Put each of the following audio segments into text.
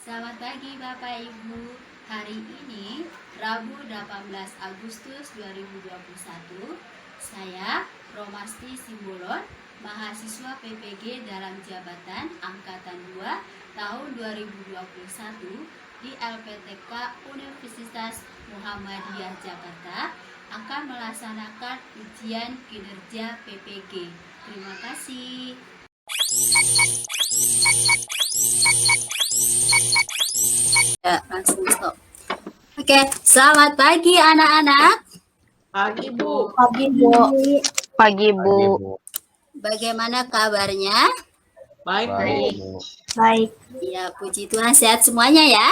Selamat pagi Bapak Ibu. Hari ini Rabu 18 Agustus 2021, saya Romasti Simbolon, mahasiswa PPG dalam jabatan Angkatan 2 tahun 2021 di LPTK Universitas Muhammadiyah Jakarta akan melaksanakan ujian kinerja PPG. Terima kasih. Ya, langsung stop. Oke, selamat pagi anak-anak. Pagi, Bu. Pagi, Bu. Pagi, Bu. Bagaimana kabarnya? Baik, Bu. Baik. Ya, puji Tuhan sehat semuanya ya.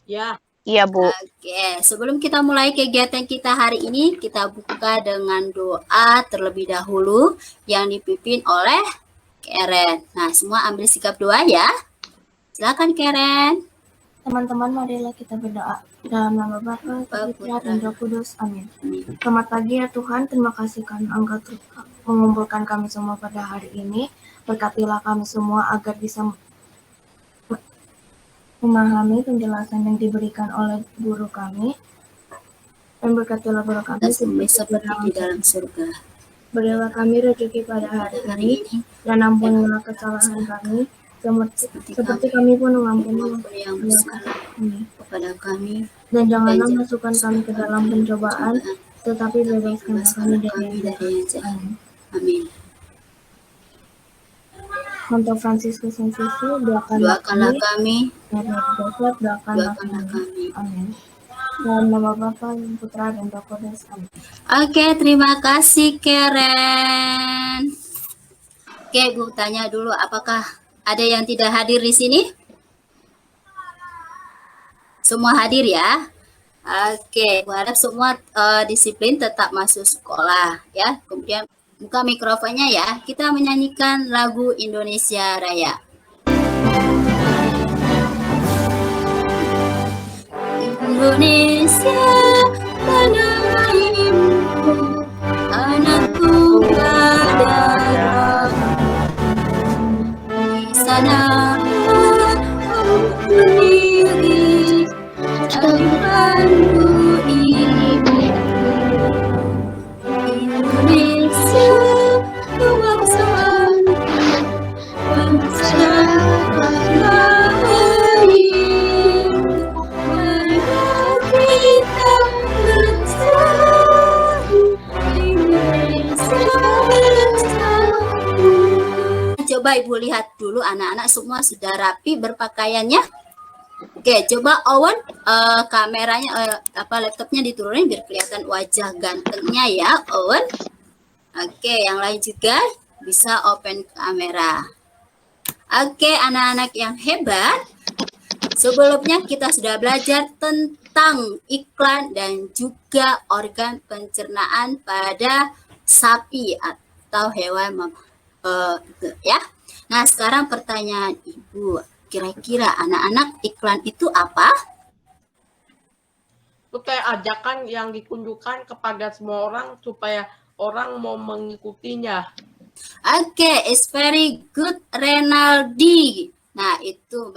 Ya. Iya, Bu. Oke, sebelum kita mulai kegiatan kita hari ini, kita buka dengan doa terlebih dahulu yang dipimpin oleh Karen. Nah, semua ambil sikap doa ya. Silakan Karen. Teman-teman, marilah kita berdoa. Dalam nama Bapa, Putra, dan Roh Kudus. Amin. Selamat pagi ya Tuhan, terima kasih karena Engkau mengumpulkan kami semua pada hari ini. Berkatilah kami semua agar bisa memahami penjelasan yang diberikan oleh guru kami. Dan berkatilah guru kami seperti di dalam surga. Berilah kami rezeki pada hari ini, dan ampunilah kesalahan kami, seperti kami pun mengampuni yang bersalah kepada kami. Dan janganlah masukkan kami ke dalam pencobaan, tetapi bebaskanlah kami dari yang jahat. Amin. Untuk Fransiskus Sisi, doakanlah kami. Dari Joseph, doakanlah kami. Amin. Dalam nama Bapa, Putra, dan Roh Kudus. Amin. Oke, terima kasih Karen. Oke, Bu tanya dulu, apakah ada yang tidak hadir di sini? Semua hadir ya? Oke, Bu harap semua disiplin tetap masuk sekolah ya. Kemudian buka mikrofonnya ya. Kita menyanyikan lagu Indonesia Raya. Indonesia tanah airku, anakku darah. Di sana aku berdiri, campuranku ibu. Indonesia kebangsaanku, bangsa tanah air. Kita bersatu, Indonesia bersatu. Coba Ibu lihat dulu anak-anak semua sudah rapi berpakaiannya. Oke, coba Owen kameranya laptopnya diturunin biar kelihatan wajah gantengnya ya, Owen. Oke, yang lain juga bisa open kamera. Oke, anak-anak yang hebat. Sebelumnya kita sudah belajar tentang iklan dan juga organ pencernaan pada sapi atau hewan ya. Nah, sekarang pertanyaan Ibu. Kira-kira anak-anak iklan itu apa? Itu kayak ajakan yang ditunjukkan kepada semua orang supaya orang mau mengikutinya. Oke, it's very good, Renaldi. Nah, itu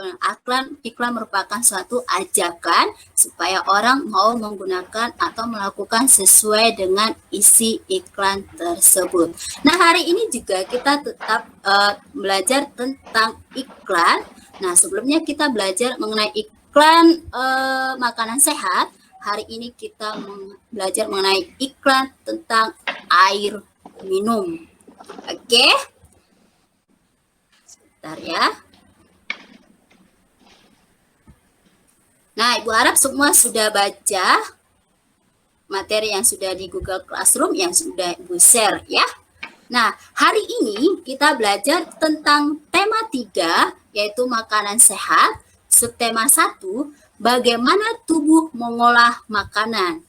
iklan merupakan suatu ajakan supaya orang mau menggunakan atau melakukan sesuai dengan isi iklan tersebut. Nah, hari ini juga kita tetap belajar tentang iklan. Nah, sebelumnya kita belajar mengenai iklan makanan sehat. Hari ini kita belajar mengenai iklan tentang air minum. Oke? Sebentar ya. Nah, Ibu harap semua sudah baca materi yang sudah di Google Classroom yang sudah Ibu share ya. Nah, hari ini kita belajar tentang tema 3 yaitu makanan sehat. Subtema 1, bagaimana tubuh mengolah makanan.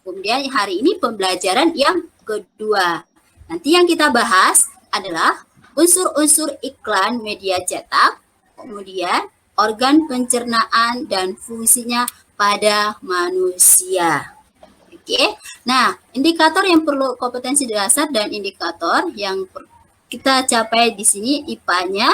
Kemudian hari ini pembelajaran yang kedua. Nanti yang kita bahas adalah unsur-unsur iklan media cetak, kemudian organ pencernaan dan fungsinya pada manusia. Oke. Nah, indikator yang perlu kompetensi dasar dan indikator yang kita capai di sini IPA-nya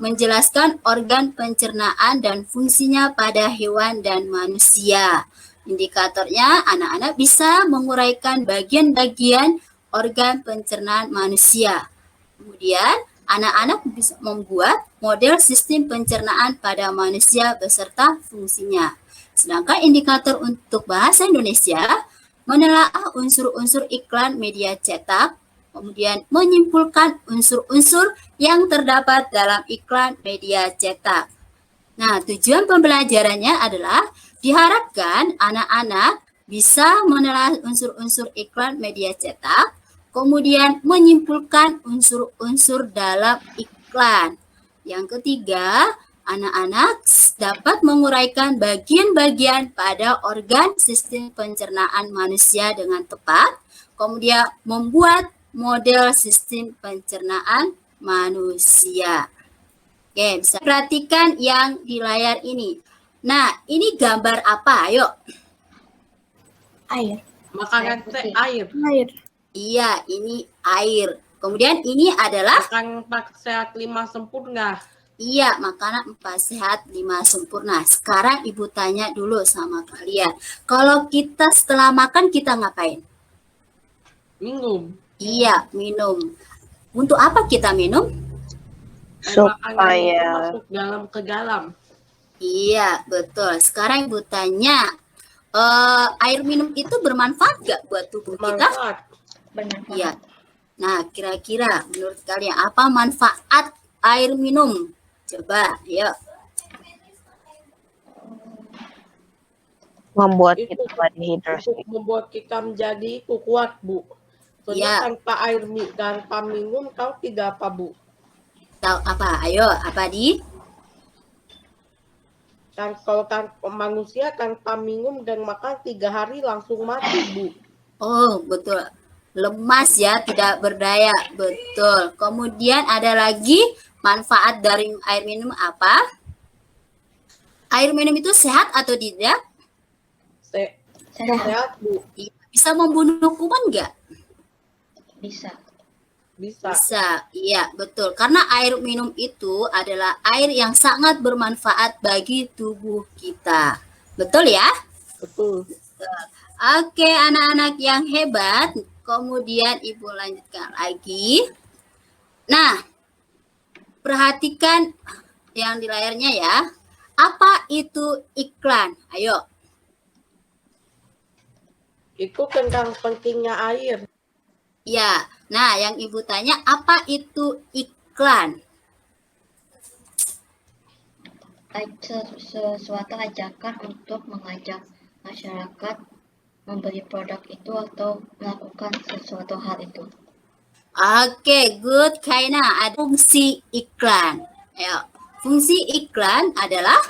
menjelaskan organ pencernaan dan fungsinya pada hewan dan manusia. Indikatornya anak-anak bisa menguraikan bagian-bagian organ pencernaan manusia. Kemudian anak-anak bisa membuat model sistem pencernaan pada manusia beserta fungsinya. Sedangkan indikator untuk bahasa Indonesia menelaah unsur-unsur iklan media cetak, kemudian menyimpulkan unsur-unsur yang terdapat dalam iklan media cetak. Nah, tujuan pembelajarannya adalah diharapkan anak-anak bisa menelaah unsur-unsur iklan media cetak, kemudian menyimpulkan unsur-unsur dalam iklan. Yang ketiga, anak-anak dapat menguraikan bagian-bagian pada organ sistem pencernaan manusia dengan tepat, kemudian membuat model sistem pencernaan manusia. Oke, bisa perhatikan yang di layar ini. Nah, ini gambar apa? Ayo. Air. Makanan teh air. Air. Iya, ini air. Kemudian ini adalah Makan 4 sehat 5 sempurna. iya, makanan 4 sehat 5 sempurna. Sekarang Ibu tanya dulu sama kalian. Kalau kita setelah makan kita ngapain? Minum. Iya, minum. Untuk apa kita minum? Makanan itu Supaya masuk ke dalam. Iya, betul. Sekarang Ibu tanya, air minum itu bermanfaat gak buat tubuh kita? Manfaat. Iya. Nah, kira-kira menurut kalian apa manfaat air minum? Coba, yuk. membuat Itu kita dehidrasi. untuk membuat kita menjadi kuat, Bu. Soalnya Iya. tanpa minum kau tidak apa, Bu. Tahu apa? Ayo, apa di? Dan kalau tanpa manusia tanpa minum dan makan 3 hari langsung mati, Bu. Oh, betul. Lemas ya, tidak berdaya. Betul. Kemudian ada lagi manfaat dari air minum apa? Air minum itu sehat atau tidak? Sehat, Bu. Bisa membunuh kuman nggak? Bisa. Bisa, iya betul. Karena air minum itu adalah air yang sangat bermanfaat bagi tubuh kita. Betul ya? Betul. Oke, anak-anak yang hebat. Kemudian Ibu lanjutkan lagi. Nah, perhatikan yang di layarnya ya. Apa itu iklan? Ayo. Itu tentang pentingnya air. Ya, nah yang Ibu tanya apa itu iklan? Sesuatu ajakan untuk mengajak masyarakat membeli produk itu atau melakukan sesuatu hal itu. Oke, good. Kaina, ada fungsi iklan. Ayo, fungsi iklan adalah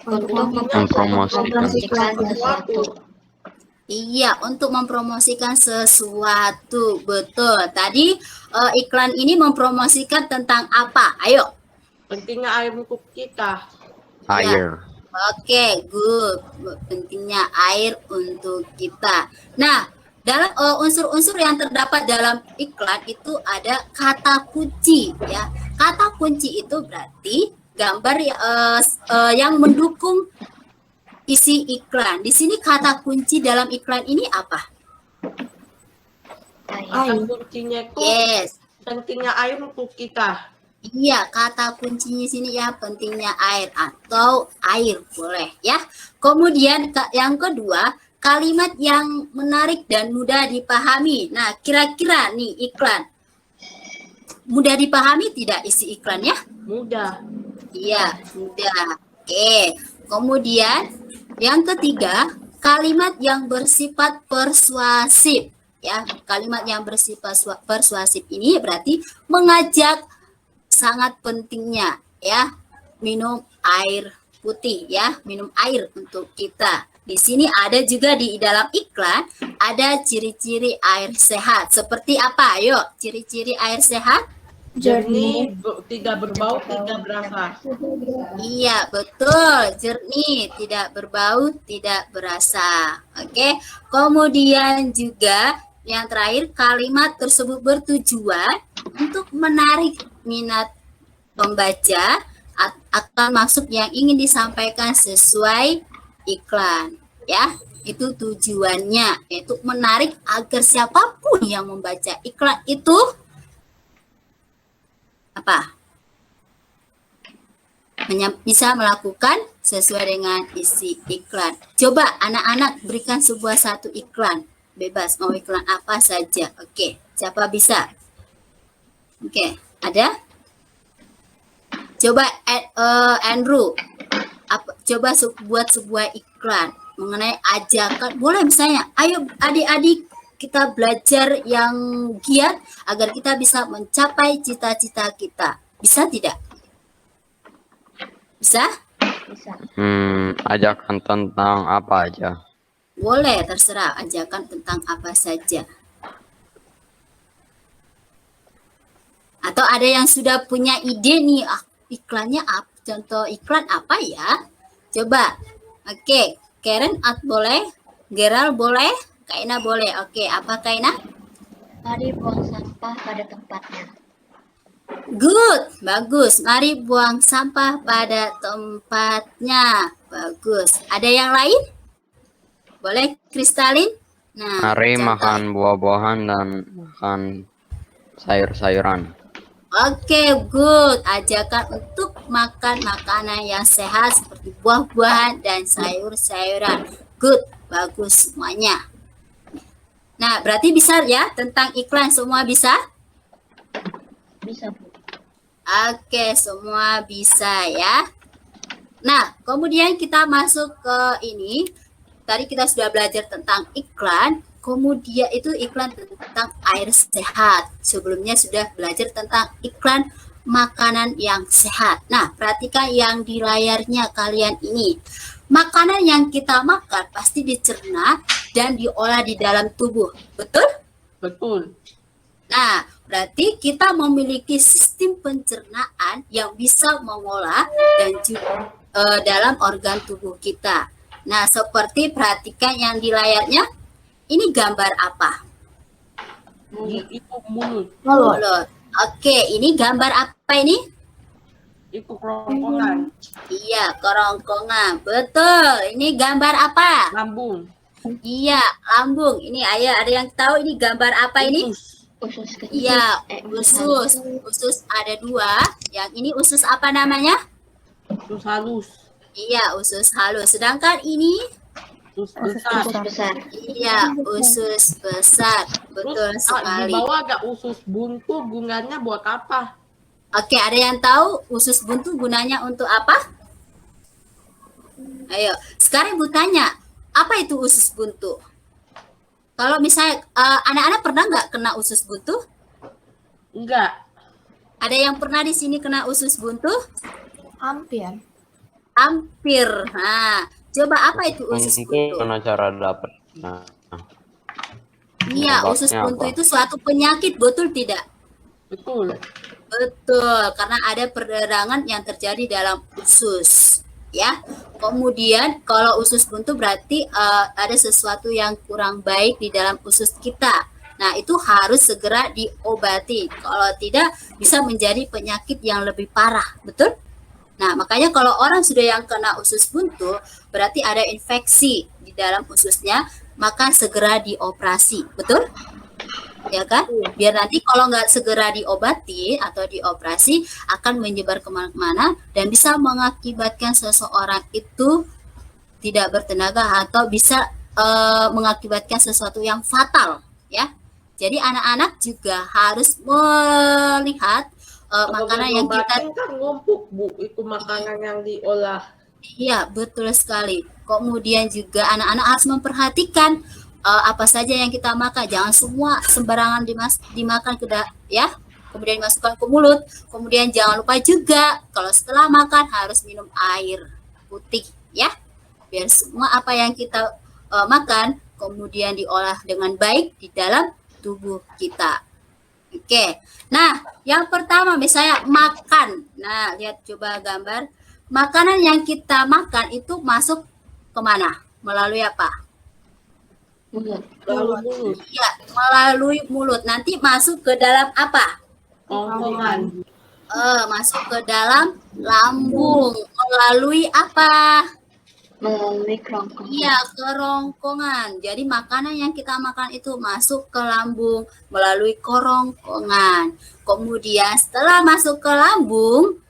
Untuk mempromosikan sesuatu. iya, untuk mempromosikan sesuatu. Betul. Tadi iklan ini mempromosikan tentang apa? Ayo. Pentingnya air untuk kita. Air. Oke, good. Pentingnya air untuk kita. Nah, dalam unsur-unsur yang terdapat dalam iklan itu ada kata kunci ya. Kata kunci itu berarti gambar yang mendukung isi iklan. Di sini kata kunci dalam iklan ini apa? Kata kuncinya itu Yes. pentingnya air untuk kita. Iya, kata kuncinya sini ya pentingnya air atau air boleh ya. Kemudian yang kedua, kalimat yang menarik dan mudah dipahami. Nah, kira-kira nih iklan mudah dipahami tidak isi iklannya? Mudah. Iya, mudah. Oke. Kemudian yang ketiga, kalimat yang bersifat persuasif ya. Kalimat yang bersifat persuasif ini berarti mengajak sangat pentingnya ya minum air putih ya, minum air untuk kita. Di sini ada juga di dalam iklan ada ciri-ciri air sehat. Seperti apa? Ayo, ciri-ciri air sehat. jernih, tidak berbau, tidak berasa. Iya, betul. Jernih, tidak berbau, tidak berasa. Oke. Kemudian juga yang terakhir, kalimat tersebut bertujuan untuk menarik minat pembaca akan maksud yang ingin disampaikan sesuai iklan. Ya, itu tujuannya, yaitu menarik agar siapapun yang membaca iklan itu apa? Bisa melakukan sesuai dengan isi iklan. Coba anak-anak berikan satu iklan. Bebas, mau iklan apa saja. Oke, siapa bisa? Oke, ada? Coba Andrew, coba buat sebuah iklan mengenai ajakan. Boleh misalnya, ayo adik-adik kita belajar yang giat agar kita bisa mencapai cita-cita kita. Bisa tidak? Bisa? Bisa. Ajakan tentang apa aja? Boleh, terserah. Ajakan tentang apa saja. Atau ada yang sudah punya ide nih, iklannya apa? Contoh iklan apa ya? Coba. Oke, Karen boleh, Gerald boleh, Kaina boleh. Oke, apa Kaina? Mari buang sampah pada tempatnya. Good, bagus. Mari buang sampah pada tempatnya. Bagus. Ada yang lain? Boleh, Kristalin? Nah, Mari contoh. makan buah-buahan dan makan sayur-sayuran. Oke, good. Ajakan untuk makan makanan yang sehat seperti buah-buahan dan sayur-sayuran. Good, bagus semuanya. Nah, berarti bisa ya tentang iklan semua bisa? Bisa, Bu. Oke, semua bisa ya. Nah, kemudian kita masuk ke ini. Tadi kita sudah belajar tentang iklan. Kemudian itu iklan tentang air sehat. Sebelumnya sudah belajar tentang iklan makanan yang sehat. Nah, perhatikan yang di layarnya kalian ini. Makanan yang kita makan pasti dicerna dan diolah di dalam tubuh. Betul? Betul. Nah, berarti kita memiliki sistem pencernaan yang bisa mengolah dan juga dalam organ tubuh kita. Nah, seperti perhatikan yang di layarnya. Ini gambar apa? Itu mulut. Mulut. Oke, ini gambar apa ini? Itu kerongkongan. Iya, kerongkongan. Betul. Ini gambar apa? Lambung. Iya, lambung. Ini ayo ada yang tahu ini gambar apa ini? Usus. Usus kecil. Iya, usus usus. Usus ada dua. Yang ini usus apa namanya? Usus halus. Iya, usus halus. Sedangkan ini Usus besar. Usus besar. iya, usus besar. Betul Terus di sekali. bawah ada usus buntu, gunanya buat apa? Oke, ada yang tahu usus buntu gunanya untuk apa? Ayo, sekarang Ibu tanya, apa itu usus buntu? Kalau misalnya anak-anak pernah nggak kena usus buntu? Enggak. Ada yang pernah di sini kena usus buntu? Hampir. Hampir. Nah, coba apa itu usus Mungkin buntu? gimana cara dapat? Nah, Iya, usus penyebabnya buntu apa? itu suatu penyakit, betul tidak? Betul. Betul, karena ada perdarahan yang terjadi dalam usus, ya. Kemudian kalau usus buntu berarti ada sesuatu yang kurang baik di dalam usus kita. Nah, itu harus segera diobati. Kalau tidak bisa menjadi penyakit yang lebih parah, betul? Nah, makanya kalau orang sudah yang kena usus buntu, berarti ada infeksi di dalam ususnya, maka segera dioperasi, betul? Ya kan? Biar nanti kalau nggak segera diobati atau dioperasi, akan menyebar kemana-mana dan bisa mengakibatkan seseorang itu tidak bertenaga atau bisa mengakibatkan sesuatu yang fatal, ya. Jadi anak-anak juga harus melihat makanan yang kita kan ngumpuk, Bu, itu makanan yang diolah. iya, betul sekali. Kemudian juga anak-anak harus memperhatikan apa saja yang kita makan. Jangan semua sembarangan dimakan ya. Kemudian dimasukkan ke mulut. Kemudian jangan lupa juga kalau setelah makan harus minum air putih ya. Biar semua apa yang kita makan kemudian diolah dengan baik di dalam tubuh kita. Oke. Nah, yang pertama misalnya makan. Nah, lihat coba gambar. Makanan yang kita makan itu masuk kemana? Melalui apa? Mulut. Lalu mulut. Ya, melalui mulut. Nanti masuk ke dalam apa? Kerongkongan. Masuk ke dalam lambung. Melalui apa? Melalui kerongkongan. Iya, kerongkongan. Jadi makanan yang kita makan itu masuk ke lambung melalui kerongkongan. Kemudian setelah masuk ke lambung,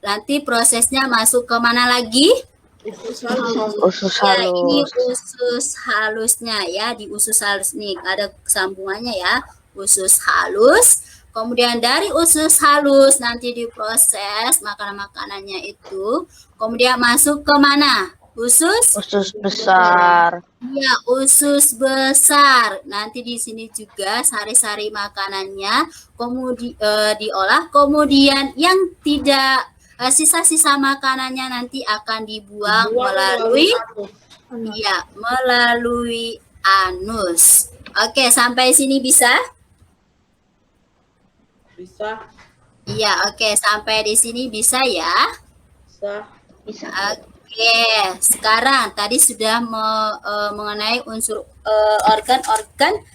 nanti prosesnya masuk ke mana lagi? Usus halus. Usus Ya, ini halus. usus halusnya ya, di usus halus nih ada sambungannya ya, usus halus. Kemudian dari usus halus nanti diproses makanan-makanannya itu, kemudian masuk ke mana? Usus? Usus besar. Ya, usus besar. Nanti di sini juga sari-sari makanannya kemudian diolah, kemudian yang tidak sisa-sisa makanannya nanti akan dibuang melalui melalui anus. Oke, sampai sini bisa? Bisa. Iya, oke, sampai di sini bisa ya. Bisa. Bisa. Oke, sekarang tadi sudah mengenai unsur organ-organ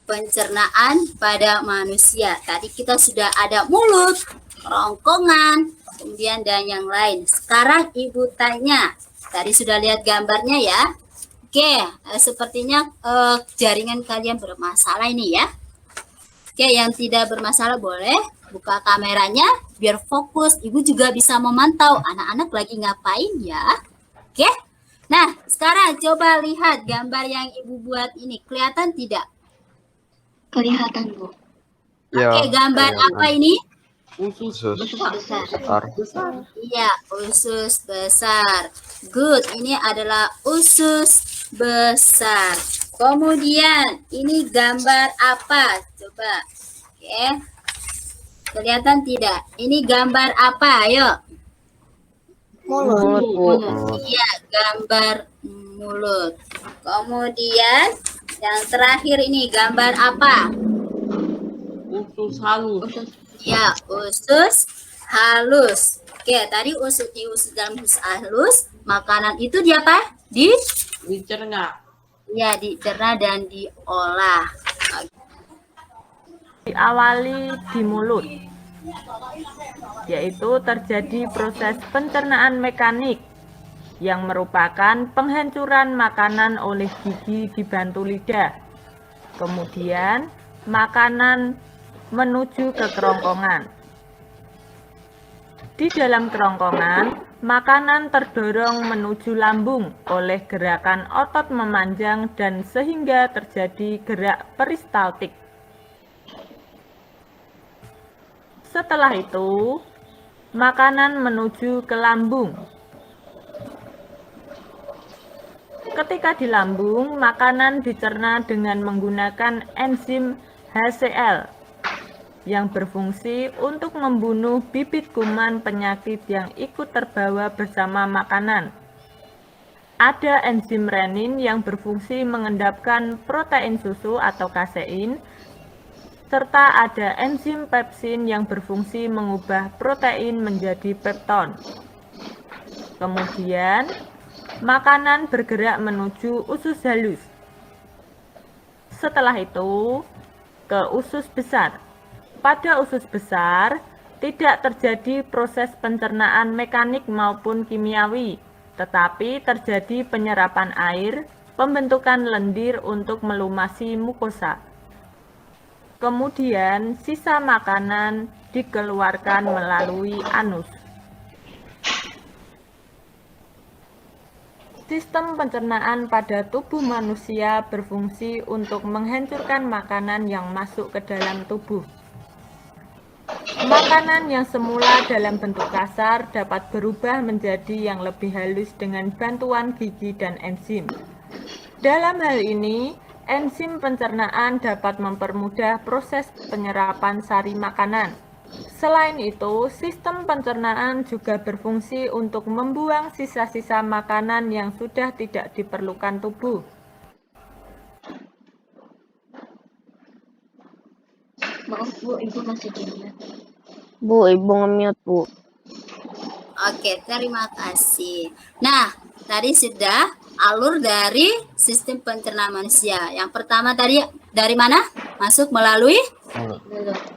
pencernaan pada manusia. Tadi kita sudah ada mulut, kerongkongan, kemudian dan yang lain. Sekarang Ibu tanya, tadi sudah lihat gambarnya ya. Oke, sepertinya jaringan kalian bermasalah ini ya. Oke, yang tidak bermasalah boleh buka kameranya biar fokus. Ibu juga bisa memantau anak-anak lagi ngapain ya. Oke. Nah, sekarang coba lihat gambar yang Ibu buat ini. Kelihatan tidak? Kelihatan, Bu. Oke, gambar kelihatan. apa ini? Usus Usus Besar. besar. Iya, usus besar. Good, ini adalah usus besar. Kemudian, ini gambar apa? Coba. Oke. Kelihatan tidak? Ini gambar apa? Ayo. Mulut, Bu. Iya, gambar mulut. Kemudian, yang terakhir ini gambar apa? usus halus. Usus. Ya, usus halus. Oke, tadi dalam usus halus, makanan itu di apa? Dicerna. Ya, dicerna dan diolah. Diawali di mulut, yaitu terjadi proses pencernaan mekanik yang merupakan penghancuran makanan oleh gigi dibantu lidah. Kemudian, makanan menuju ke kerongkongan. Di dalam kerongkongan, makanan terdorong menuju lambung oleh gerakan otot memanjang dan sehingga terjadi gerak peristaltik. Setelah itu, makanan menuju ke lambung. Ketika di lambung, makanan dicerna dengan menggunakan enzim HCl yang berfungsi untuk membunuh bibit kuman penyakit yang ikut terbawa bersama makanan. Ada enzim renin yang berfungsi mengendapkan protein susu atau kasein, serta ada enzim pepsin yang berfungsi mengubah protein menjadi pepton. Kemudian, makanan bergerak menuju usus halus. Setelah itu, ke usus besar. Pada usus besar, tidak terjadi proses pencernaan mekanik maupun kimiawi, tetapi terjadi penyerapan air, pembentukan lendir untuk melumasi mukosa. Kemudian, sisa makanan dikeluarkan melalui anus. Sistem pencernaan pada tubuh manusia berfungsi untuk menghancurkan makanan yang masuk ke dalam tubuh. Makanan yang semula dalam bentuk kasar dapat berubah menjadi yang lebih halus dengan bantuan gigi dan enzim. Dalam hal ini, enzim pencernaan dapat mempermudah proses penyerapan sari makanan. Selain itu, sistem pencernaan juga berfungsi untuk membuang sisa-sisa makanan yang sudah tidak diperlukan tubuh. Bu, Ibu masih di mute. Bu, Ibu nge-mute, Bu. Oke, terima kasih. Nah, tadi sudah alur dari sistem pencernaan manusia. Yang pertama tadi dari mana? Masuk melalui Mulut.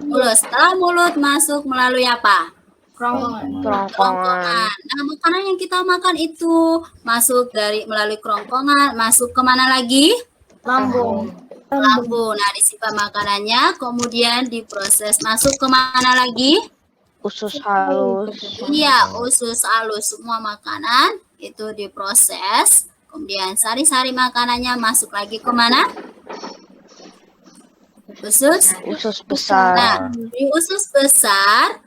mulut. Setelah mulut masuk melalui apa? Kerongkongan. Kerongkongan. Nah, makanan yang kita makan itu masuk melalui kerongkongan, masuk kemana lagi? Lambung. Lambung. Nah, disimpan makanannya, kemudian diproses masuk kemana lagi? Usus halus. Iya, usus halus. Semua makanan itu diproses, kemudian sari-sari makanannya masuk lagi kemana? Usus. Usus besar. Nah, di usus besar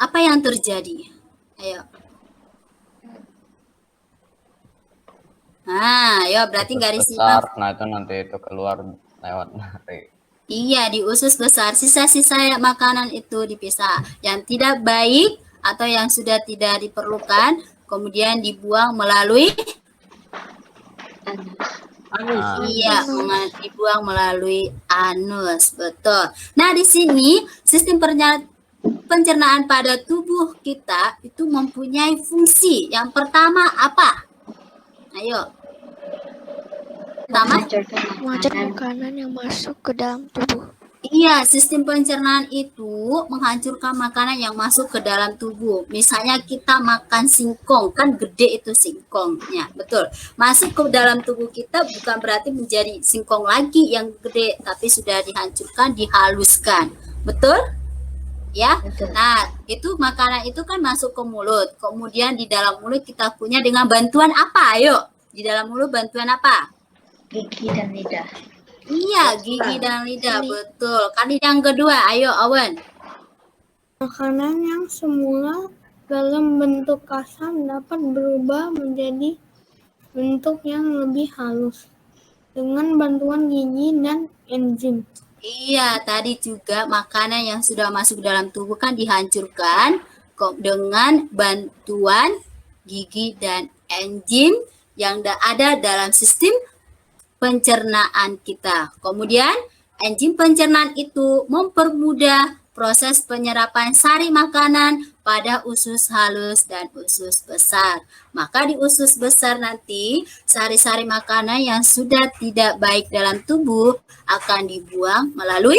apa yang terjadi? Ayo. Nah, ayo berarti garis besar. Nah, itu nanti itu keluar lewat nari. Iya, di usus besar sisa-sisa makanan itu dipisah. Yang tidak baik atau yang sudah tidak diperlukan kemudian dibuang melalui Anus. Iya, dibuang melalui anus, betul. Nah, di sini sistem pencernaan pada tubuh kita itu mempunyai fungsi. Yang pertama apa? Ayo. Pertama, Mengajarkan makanan yang masuk ke dalam tubuh. iya, sistem pencernaan itu menghancurkan makanan yang masuk ke dalam tubuh. Misalnya kita makan singkong, kan gede itu singkongnya, betul. Masuk ke dalam tubuh kita bukan berarti menjadi singkong lagi yang gede, tapi sudah dihancurkan, dihaluskan, betul? Ya, Betul. nah itu makanan itu kan masuk ke mulut. Kemudian di dalam mulut kita punya dengan bantuan apa? Ayo, di dalam mulut bantuan apa? Gigi dan lidah. Iya, gigi dan lidah, betul. Kan yang kedua, ayo Awan. Makanan yang semula dalam bentuk kasar dapat berubah menjadi bentuk yang lebih halus dengan bantuan gigi dan enzim. Iya, tadi juga makanan yang sudah masuk dalam tubuh kan dihancurkan dengan bantuan gigi dan enzim yang ada dalam sistem pencernaan kita. Kemudian, enzim pencernaan itu mempermudah proses penyerapan sari makanan pada usus halus dan usus besar. Maka di usus besar nanti, sari-sari makanan yang sudah tidak baik dalam tubuh akan dibuang melalui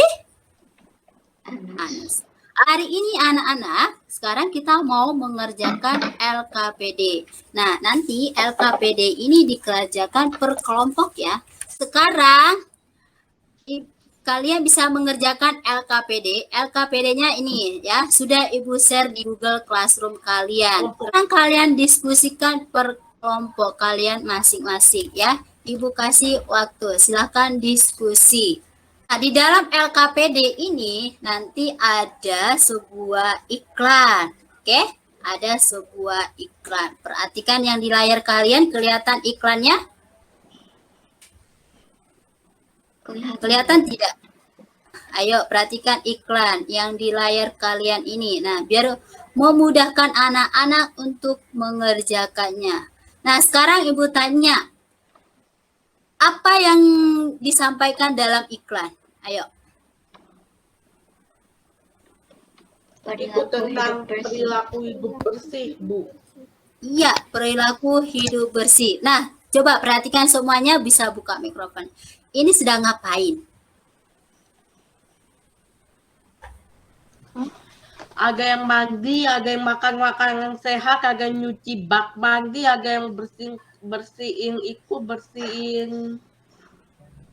anus. Hari ini anak-anak, sekarang kita mau mengerjakan LKPD. Nah, nanti LKPD ini dikerjakan per kelompok ya. Sekarang kalian bisa mengerjakan LKPD. LKPD-nya ini ya, sudah Ibu share di Google Classroom kalian. Sekarang kalian diskusikan per kelompok kalian masing-masing ya. Ibu kasih waktu, silakan diskusi. Nah, di dalam LKPD ini nanti ada sebuah iklan. Oke? Ada sebuah iklan. Perhatikan yang di layar kalian, kelihatan iklannya? Kelihatan tidak? Ayo perhatikan iklan yang di layar kalian ini. Nah, biar memudahkan anak-anak untuk mengerjakannya. Nah, sekarang Ibu tanya, apa yang disampaikan dalam iklan? Ayo. Itu tentang perilaku hidup bersih, Bu. Iya, perilaku hidup bersih. Nah, coba perhatikan semuanya, bisa buka mikrofon. Ini sedang ngapain? Ada yang mandi, ada yang makan makanan sehat, ada yang nyuci bak mandi, ada yang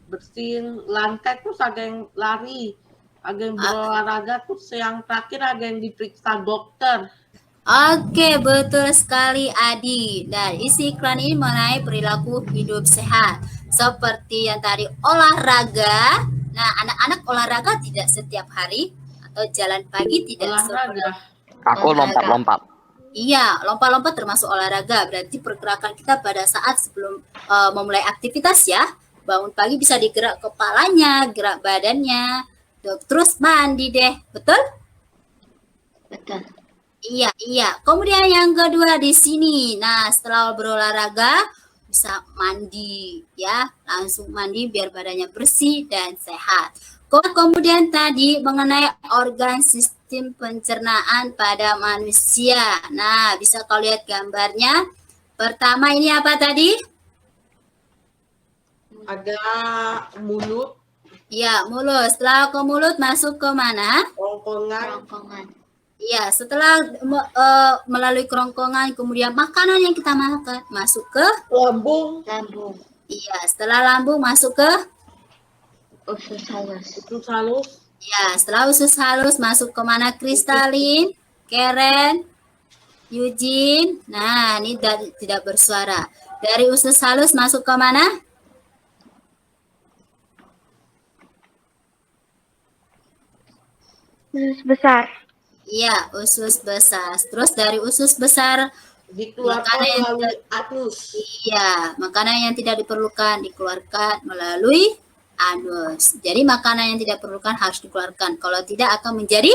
bersihin lantai, terus ada yang lari, ada yang berolahraga, terus yang terakhir ada yang diperiksa dokter. Oke, betul sekali Adi. Dan isi iklan ini mengenai perilaku hidup sehat. Seperti yang tadi olahraga. Nah, anak-anak olahraga tidak setiap hari atau jalan pagi tidak Olahraga. Aku lompat-lompat. Iya, lompat-lompat termasuk olahraga. Berarti pergerakan kita pada saat sebelum memulai aktivitas ya. Bangun pagi bisa digerak kepalanya, gerak badannya. Terus mandi deh, betul? Betul. Iya. Kemudian yang kedua di sini. Nah, setelah berolahraga, bisa mandi ya, langsung mandi biar badannya bersih dan sehat. Kemudian tadi mengenai organ sistem pencernaan pada manusia. Nah, bisa kau lihat gambarnya. Pertama ini apa tadi? Ada mulut, Ya, mulut. Setelah ke mulut masuk ke mana? kerongkongan, Kerongkongan. Ya, setelah melalui kerongkongan, kemudian makanan yang kita makan masuk ke lambung, Lambung. iya, setelah lambung masuk ke Usus halus. usus halus, ya, setelah usus halus masuk ke mana? Kristalin, Karen, Eugene. Nah, ini tidak bersuara. Dari usus halus masuk ke mana? Usus besar. Iya, usus besar. Terus dari usus besar, dikeluarkan Makanan yang melalui anus. iya, makanan yang tidak diperlukan dikeluarkan melalui anus. Jadi makanan yang tidak diperlukan harus dikeluarkan. Kalau tidak akan menjadi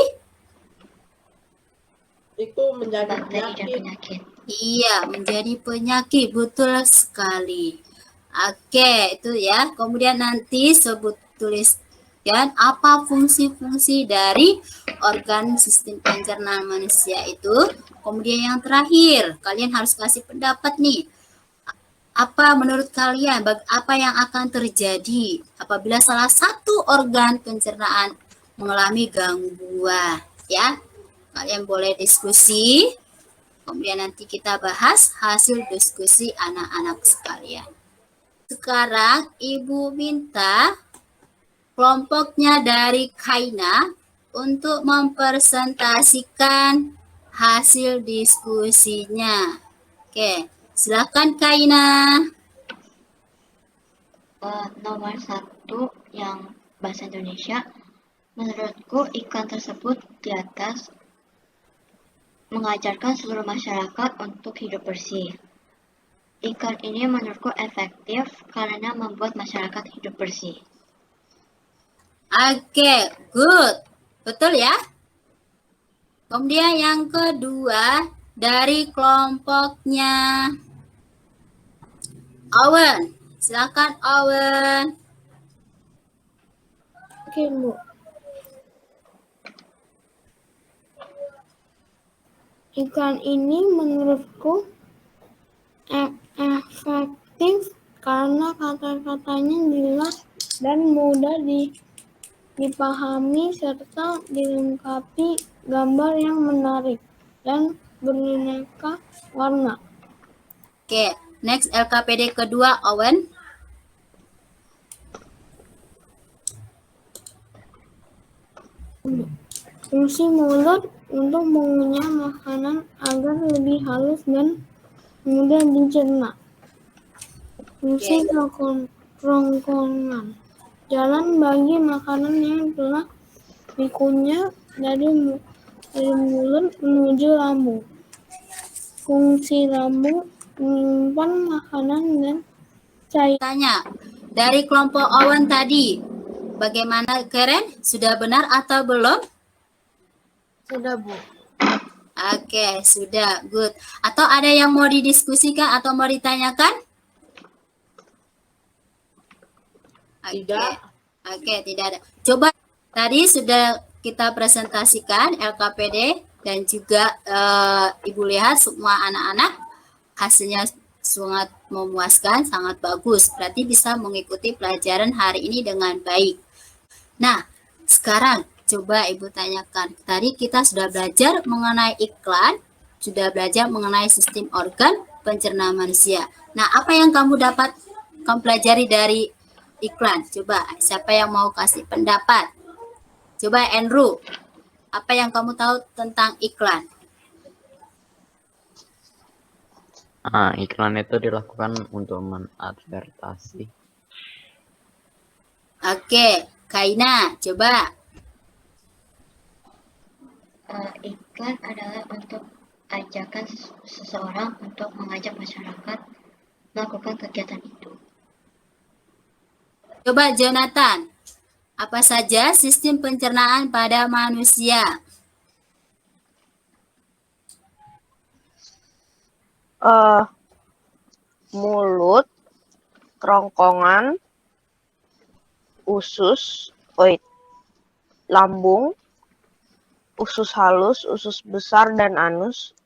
Itu menjadi Bakteri dan penyakit. penyakit. iya, menjadi penyakit. Betul sekali. Oke, itu ya. Kemudian nanti tuliskan apa fungsi-fungsi dari organ sistem pencernaan manusia itu. Kemudian yang terakhir, kalian harus kasih pendapat nih. Apa menurut kalian, apa yang akan terjadi apabila salah satu organ pencernaan mengalami gangguan? Ya, kalian boleh diskusi. Kemudian nanti kita bahas hasil diskusi anak-anak sekalian. Sekarang Ibu minta kelompoknya dari Kaina untuk mempresentasikan hasil diskusinya. Oke, silakan Kaina. Nomor 1 yang bahasa Indonesia. Menurutku iklan tersebut di atas mengajarkan seluruh masyarakat untuk hidup bersih. Iklan ini menurutku efektif karena membuat masyarakat hidup bersih. Oke, good. Betul ya? Kemudian yang kedua dari kelompoknya Owen. Silakan Owen. Oke, Bu. Iklan ini menurutku efektif karena kata-katanya jelas dan mudah dipahami serta dilengkapi gambar yang menarik dan beraneka warna. Oke, next LKPD kedua Owen. Fungsi mulut untuk mengunyah makanan agar lebih halus dan mudah dicerna. Fungsi kerongkongan. Jalan bagi makanan yang telah dikunyah dari mulut menuju lambung. Fungsi lambung menyimpan makanan dan cairan. Tanya, dari kelompok Owen tadi, bagaimana Karen? Sudah benar atau belum? Sudah, Bu. Oke, sudah, good. Atau ada yang mau didiskusikan atau mau ditanyakan? Tidak. Oke, tidak ada. Coba tadi sudah kita presentasikan LKPD dan juga Ibu lihat semua anak-anak hasilnya sangat memuaskan, sangat bagus. Berarti bisa mengikuti pelajaran hari ini dengan baik. Nah, sekarang coba Ibu tanyakan. Tadi kita sudah belajar mengenai iklan, sudah belajar mengenai sistem organ pencernaan manusia. Nah, apa yang kamu pelajari dari iklan? Coba, siapa yang mau kasih pendapat? Coba Andrew, apa yang kamu tahu tentang iklan? Iklan itu dilakukan untuk mengadvertasi. Oke, Kaina, coba. Iklan adalah untuk ajakan seseorang untuk mengajak masyarakat melakukan kegiatan itu. Coba Jonathan, apa saja sistem pencernaan pada manusia? mulut, kerongkongan, usus, lambung, usus halus, usus besar, dan anus.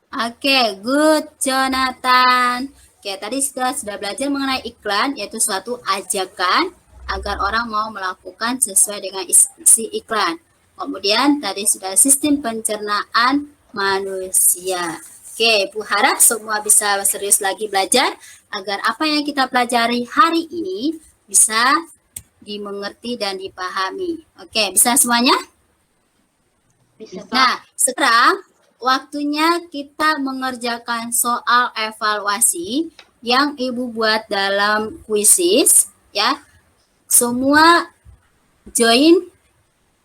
Oke, good Jonathan. Oke, tadi sudah belajar mengenai iklan, yaitu suatu ajakan agar orang mau melakukan sesuai dengan isi iklan. Kemudian tadi sudah sistem pencernaan manusia. Oke, Bu harap semua bisa serius lagi belajar agar apa yang kita pelajari hari ini bisa dimengerti dan dipahami. Oke, bisa semuanya? Bisa. Nah, sekarang waktunya kita mengerjakan soal evaluasi yang Ibu buat dalam kuisis, ya. Semua join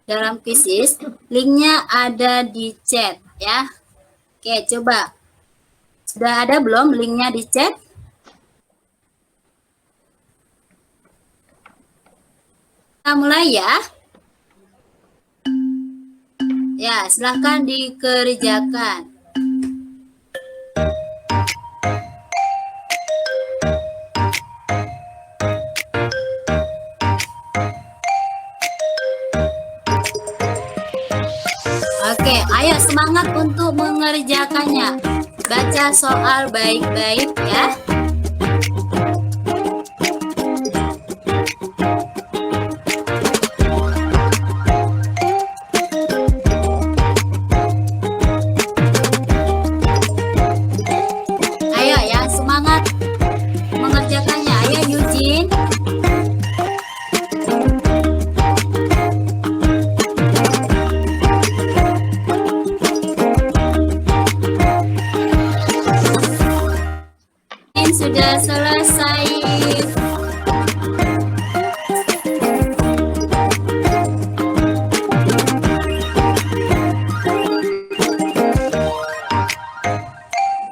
dalam kuisis, linknya ada di chat, ya. Oke, coba. Sudah ada belum linknya di chat? Kita mulai ya. Ya, silahkan dikerjakan. Oke, ayo semangat untuk mengerjakannya. Baca soal baik-baik ya. Ayo yang semangat mengerjakannya. Ayo Eugene. Sudah selesai.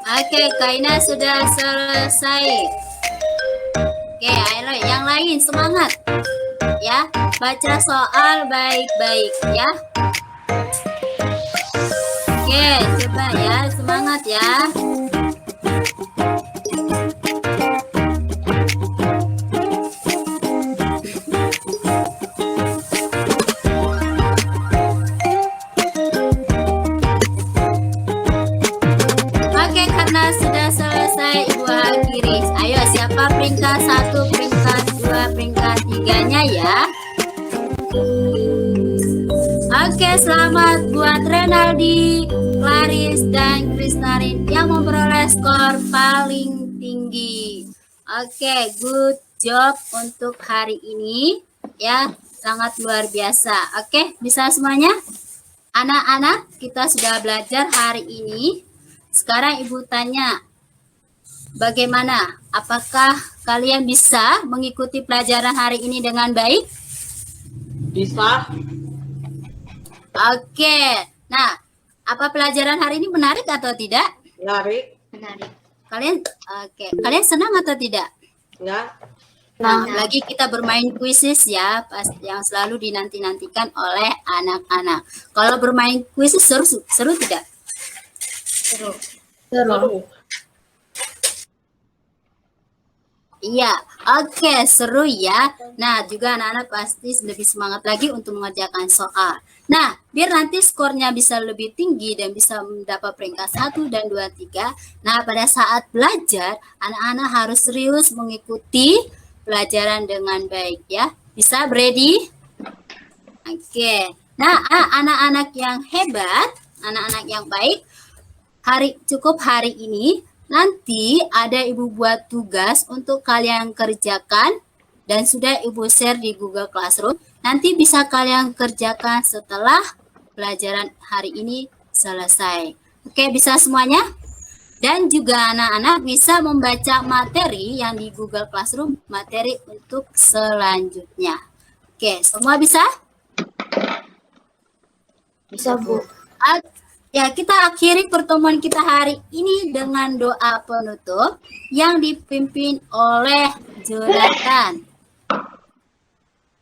Oke, Kaina sudah selesai. Oke, ayo yang lain semangat. Ya, baca soal baik-baik ya. Oke, coba ya, semangat ya. Oke, karena sudah selesai Ibu akhiri. Ayo siapa peringkat 1, peringkat 2, peringkat 3-nya ya. Oke, selamat buat Renaldi, Claris, dan Krisnarin yang memperoleh skor paling tinggi. Oke, good job untuk hari ini ya, sangat luar biasa. Oke, bisa semuanya? Anak-anak, kita sudah belajar hari ini. Sekarang Ibu tanya, bagaimana? Apakah kalian bisa mengikuti pelajaran hari ini dengan baik? Bisa. Oke, nah, apa pelajaran hari ini menarik atau tidak? Menarik. Menarik. Kalian senang atau tidak? Enggak. Nah, lagi kita bermain kuisis ya, yang selalu dinanti-nantikan oleh anak-anak. Kalau bermain kuisis seru tidak? Seru. Seru. Iya, oke, seru ya. Nah, juga anak-anak pasti lebih semangat lagi untuk mengerjakan soal. Nah, biar nanti skornya bisa lebih tinggi dan bisa mendapat peringkat 1 dan 2, 3. Nah, pada saat belajar, anak-anak harus serius mengikuti pelajaran dengan baik ya. Bisa, ready? Oke. Nah, anak-anak yang hebat, anak-anak yang baik, cukup hari ini nanti ada Ibu buat tugas untuk kalian kerjakan dan sudah Ibu share di Google Classroom. Nanti bisa kalian kerjakan setelah pelajaran hari ini selesai. Oke, bisa semuanya? Dan juga anak-anak bisa membaca materi yang di Google Classroom, materi untuk selanjutnya. Oke, semua bisa? Bisa, Bu. Ya, kita akhiri pertemuan kita hari ini dengan doa penutup yang dipimpin oleh Jonathan.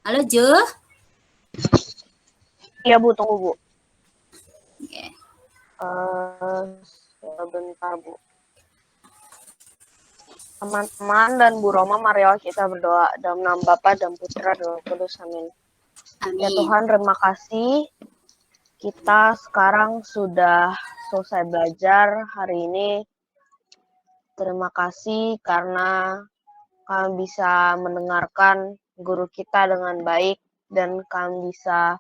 Halo, Jo. Iya, Bu, tunggu, Bu. Oke. Sebentar, Bu. Teman-teman dan Bu Roma, marilah kita berdoa dalam nama Bapa dan Putra dan Roh Kudus. Amin. Ya Amin. Tuhan, terima kasih. Kita sekarang sudah selesai belajar hari ini. Terima kasih karena kami bisa mendengarkan guru kita dengan baik dan kami bisa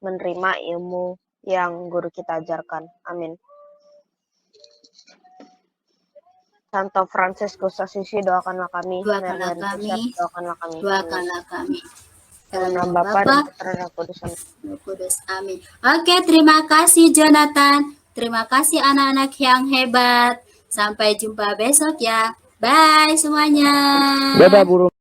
menerima ilmu yang guru kita ajarkan. Amin. Santo Fransiskus Assisi, doakanlah kami. Doakanlah Mary kami. Joseph, doakanlah kami. Amin. Doakanlah kami. Dalam Dalam nama nama Bapa dan Bapa, Putra dan Roh Kudus. Amin. Roh Kudus. Amin. Oke, terima kasih Jonathan. Terima kasih anak-anak yang hebat. Sampai jumpa besok ya. Bye semuanya. Dadah, Bu Roma.